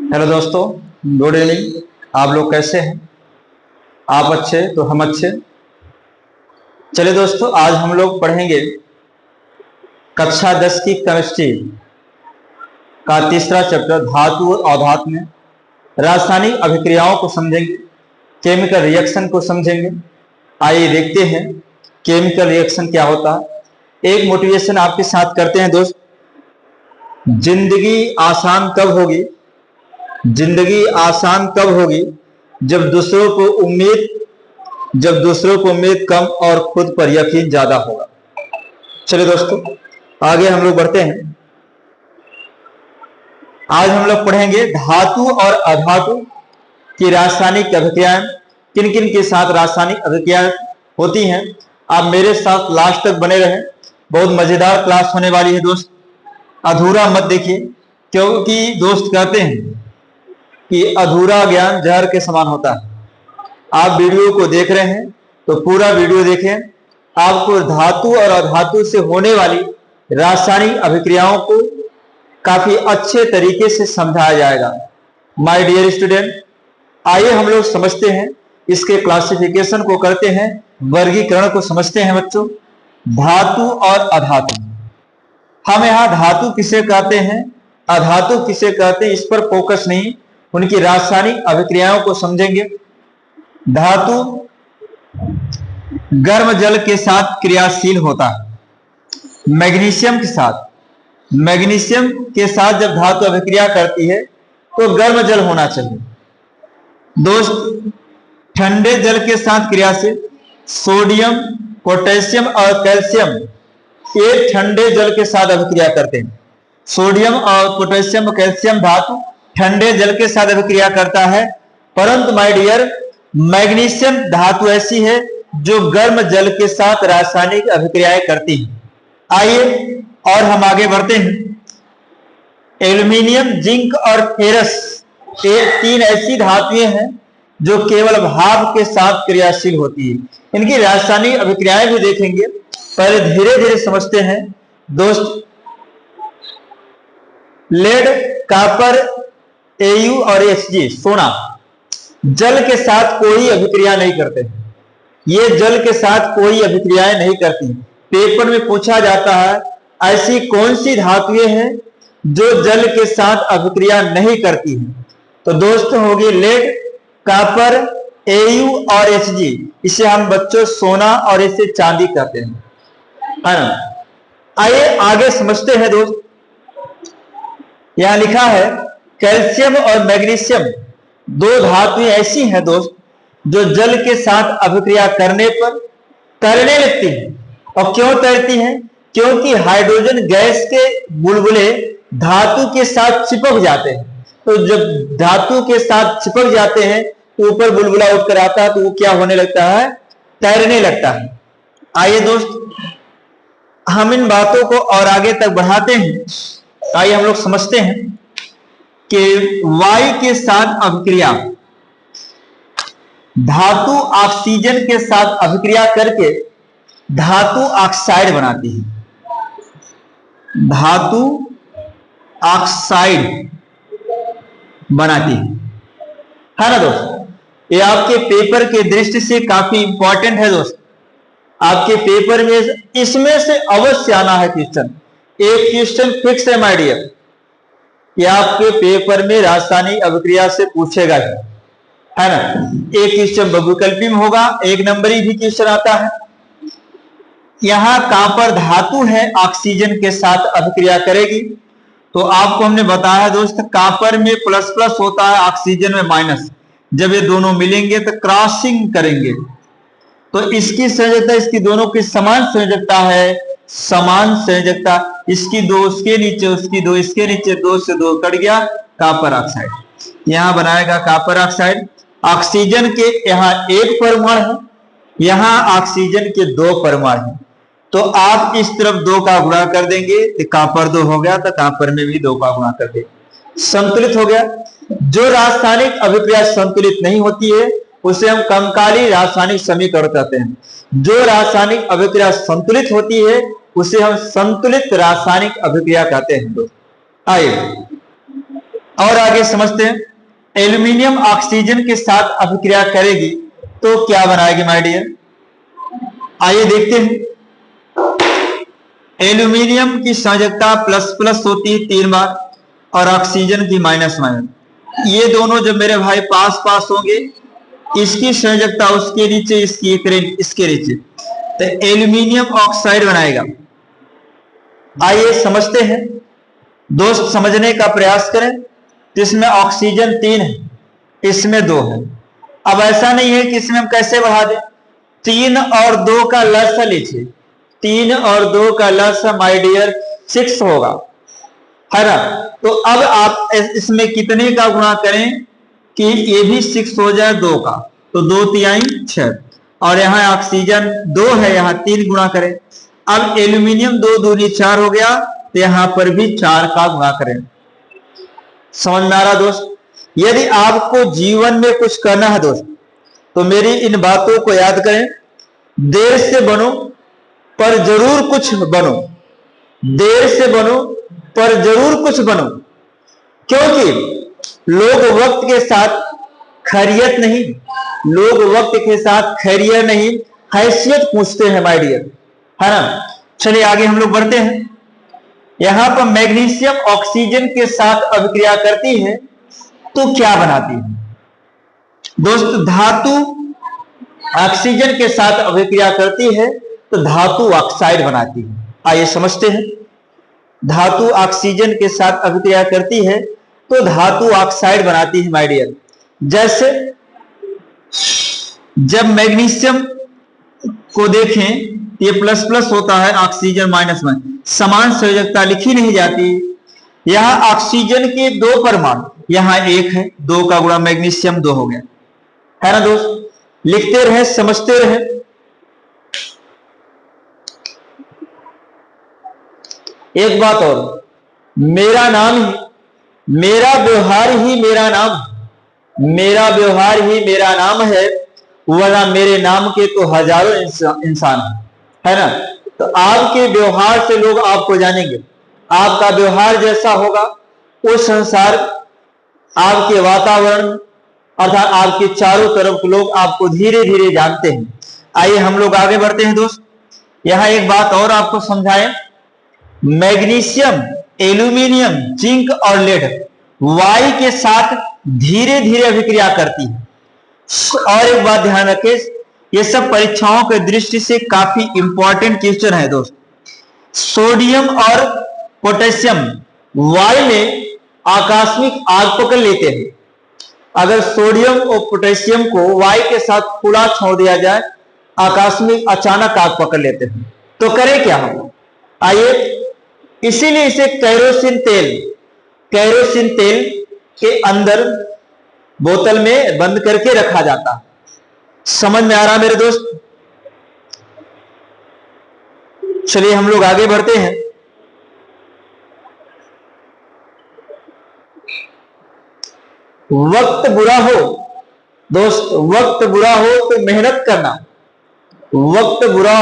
Hello दोस्तों, good evening. आप लोग कैसे हैं? आप अच्छे तो हम अच्छे। चलिए दोस्तों, आज हम लोग पढ़ेंगे कक्षा 10 की केमिस्ट्री का तीसरा चैप्टर धातु और अधातु में रासायनिक अभिक्रियाओं को समझेंगे, केमिकल रिएक्शन को समझेंगे। आइए देखते हैं केमिकल रिएक्शन क्या होता है। एक मोटिवेशन आपके साथ करते हैं दोस्त। जिंदगी आसान कब होगी? जिंदगी आसान कब होगी? जब दूसरों को उम्मीद कम और खुद पर यकीन ज्यादा होगा। चलिए दोस्तों, आगे हम लोग बढ़ते हैं। आज हम लोग पढ़ेंगे धातु और अधातु की रासायनिक अभिक्रियाएं, किन किन के साथ रासायनिक अभिक्रियाएं होती हैं। आप मेरे साथ लास्ट तक बने रहें, बहुत मजेदार क्लास होने वाली है दोस्त। अधूरा मत देखिए, क्योंकि दोस्त कहते हैं कि अधूरा ज्ञान जहर के समान होता है। आप वीडियो को देख रहे हैं तो पूरा वीडियो देखें। आपको धातु और अधातु से होने वाली रासायनिक अभिक्रियाओं को काफी अच्छे तरीके से समझाया जाएगा। माय डियर स्टूडेंट, आइए हम लोग समझते हैं, इसके क्लासिफिकेशन को करते हैं, वर्गीकरण को समझते हैं बच्चों। धातु और अधातु, हम यहाँ धातु किसे कहते हैं, अधातु किसे कहते हैं, इस पर फोकस नहीं, उनकी रासायनिक अभिक्रियाओं को समझेंगे। धातु गर्म जल के साथ क्रियाशील होता है। मैग्नीशियम के साथ जब धातु अभिक्रिया करती है तो गर्म जल होना चाहिए दोस्त। ठंडे जल के साथ क्रियाशील, सोडियम, पोटेशियम और कैल्शियम, ये ठंडे जल के साथ अभिक्रिया करते हैं। सोडियम और पोटेशियम और कैल्शियम धातु ठंडे जल के साथ अभिक्रिया करता है। परंतु माय डियर, मैग्नीशियम धातु ऐसी है जो गर्म जल के साथ रासायनिक अभिक्रियाएं करती है। आइए और हम आगे बढ़ते हैं। एल्यूमिनियम, जिंक और फेरस, ये तीन ऐसी धातुएं हैं जो केवल भाप के साथ क्रियाशील होती है। इनकी रासायनिक अभिक्रियाएं भी देखेंगे, पहले धीरे धीरे समझते हैं दोस्त। लेड, कॉपर, Au और Hg, सोना, जल के साथ कोई अभिक्रिया नहीं करते। ये जल के साथ कोई अभिक्रियाएं नहीं करती। पेपर में पूछा जाता है ऐसी कौन सी धातुएं हैं जो जल के साथ अभिक्रिया नहीं करती हैं, तो दोस्त होगी लेड, कॉपर, Au और Hg। इसे हम बच्चों सोना और इसे चांदी कहते हैं, है ना। आइए आगे समझते हैं दोस्त। यहां लिखा है कैल्शियम और मैग्नीशियम दो धातुएं ऐसी हैं दोस्त जो जल के साथ अभिक्रिया करने पर तैरने लगती हैं। और क्यों तैरती हैं? क्योंकि हाइड्रोजन गैस के बुलबुले धातु के साथ चिपक जाते हैं। तो जब धातु के साथ चिपक जाते हैं तो ऊपर बुलबुला उठकर आता है, तो वो क्या होने लगता है? तैरने लगता है। आइए दोस्त, हम इन बातों को और आगे तक बढ़ाते हैं। आइए हम लोग समझते हैं कि वायु के साथ अभिक्रिया, धातु ऑक्सीजन के साथ अभिक्रिया करके धातु ऑक्साइड बनाती है। धातु ऑक्साइड बनाती है ना दोस्त। ये आपके पेपर के दृष्टि से काफी इंपॉर्टेंट है दोस्त। आपके पेपर में इसमें से अवश्य आना है क्वेश्चन। एक क्वेश्चन फिक्स है माय डियर, कि आपके पेपर में रासायनिक अभिक्रिया से पूछेगा ही, है ना। एक क्वेश्चन बहुविकल्पी में होगा, एक नंबरी भी क्वेश्चन आता है। यहां कॉपर धातु है, ऑक्सीजन के साथ अभिक्रिया करेगी, तो आपको हमने बताया दोस्त कॉपर में प्लस प्लस होता है, ऑक्सीजन में माइनस। जब ये दोनों मिलेंगे तो क्रॉसिंग करेंगे, तो इसकी संयोजकता, इसकी दोनों की समान संयोजकता है, समान संयोजकता। इसकी दो उसके नीचे, उसकी दो इसके नीचे, दो से दो कट गया, कॉपर ऑक्साइड। यहां बनाएगा कॉपर ऑक्साइड। ऑक्सीजन के यहां एक परमाणु है, यहां ऑक्सीजन के दो परमाणु हैं, तो आप इस तरफ दो का गुणा कर देंगे तो कॉपर दो हो गया, तो कॉपर में भी दो का गुणा कर देंगे, संतुलित हो गया। जो रासायनिक अभिक्रिया संतुलित नहीं होती है उसे हम कंकाली रासायनिक समीकरण कहते हैं। जो रासायनिक अभिक्रिया संतुलित होती है उसे हम संतुलित रासायनिक अभिक्रिया कहते हैं दोस्त। आइए और आगे समझते हैं, एल्यूमिनियम ऑक्सीजन के साथ अभिक्रिया करेगी तो क्या बनाएगी माय डियर? आइए देखते हैं। एल्यूमिनियम की संयोजकता प्लस प्लस होती है 3 बार और ऑक्सीजन की माइनस माइनस। ये दोनों जब मेरे भाई पास पास होंगे, इसकी संयोजकता उसके नीचे, इसकी इसके नीचे, तो एल्यूमिनियम ऑक्साइड बनाएगा। आइए समझते हैं दोस्त, समझने का प्रयास करें। इसमें ऑक्सीजन 3 है, इसमें 2 है। अब ऐसा नहीं है कि इसमें हम कैसे बढ़ा दें, 3 और 2 का लसा लीजिए, 3 और 2 का लसा माय डियर 6 होगा, है ना। तो अब आप इसमें कितने का गुणा करें कि ये भी 6 हो जाए 2 का, तो 2 तिहाई 6, और यहाँ ऑक्सीजन 2 है, यहाँ 3 गुणा करें। अब एल्यूमिनियम 2 दूनी 4 हो गया, तो यहां पर भी 4 का गुणा करें। समझ में आ रहा दोस्त? यदि आपको जीवन में कुछ करना है दोस्त, तो मेरी इन बातों को याद करें। देर से बनो पर जरूर कुछ बनो, देर से बनो पर जरूर कुछ बनो, क्योंकि लोग वक्त के साथ खैरियत नहीं, लोग वक्त के साथ खैरियत नहीं, हैसियत पूछते हैं माय डियर, है ना। चलिए आगे हम लोग बढ़ते हैं। यहां पर मैग्नीशियम ऑक्सीजन के साथ अभिक्रिया करती है तो क्या बनाती है दोस्त? धातु ऑक्सीजन के साथ अभिक्रिया करती है तो धातु ऑक्साइड बनाती है। आइए समझते हैं। धातु ऑक्सीजन के साथ अभिक्रिया करती है तो धातु ऑक्साइड बनाती है माय डियर। जैसे जब मैग्नीशियम को देखें, ये प्लस प्लस होता है, ऑक्सीजन माइनस माइनस, समान संयोजकता लिखी नहीं जाती। यहां ऑक्सीजन के 2 परमाणु, यहां 1 है, 2 का गुणा मैग्नीशियम 2 हो गया, है ना दोस्त। लिखते रहे, समझते रहे। एक बात और, मेरा नाम ही, मेरा व्यवहार ही मेरा नाम, मेरा व्यवहार ही मेरा नाम है, वरना मेरे नाम के तो हजारों इंसान है ना। तो आपके व्यवहार से लोग आपको जानेंगे, आपका व्यवहार जैसा होगा वो संसार, आपके वातावरण अर्थात आपके चारों तरफ लोग आपको धीरे धीरे जानते हैं। आइए हम लोग आगे बढ़ते हैं दोस्त। यहां एक बात और आपको समझाएं, मैग्नीशियम, एल्यूमिनियम, जिंक और लेड वायु के साथ धीरे धीरे अभिक्रिया करती है। और एक बात ध्यान रखें, ये सब परीक्षाओं के दृष्टि से काफी इंपॉर्टेंट क्वेश्चन है दोस्त। सोडियम और पोटेशियम वायु में आकस्मिक आग पकड़ लेते हैं। अगर सोडियम और पोटेशियम को वायु के साथ खुला छोड़ दिया जाए, आकस्मिक अचानक आग पकड़ लेते हैं, तो करें क्या हम? आइए, इसीलिए इसे केरोसिन तेल, केरोसिन तेल के अंदर बोतल में बंद करके रखा जाता है। समझ में आ रहा मेरे दोस्त? चलिए हम लोग आगे बढ़ते हैं। वक्त बुरा हो दोस्त, वक्त बुरा हो तो मेहनत करना, वक्त बुरा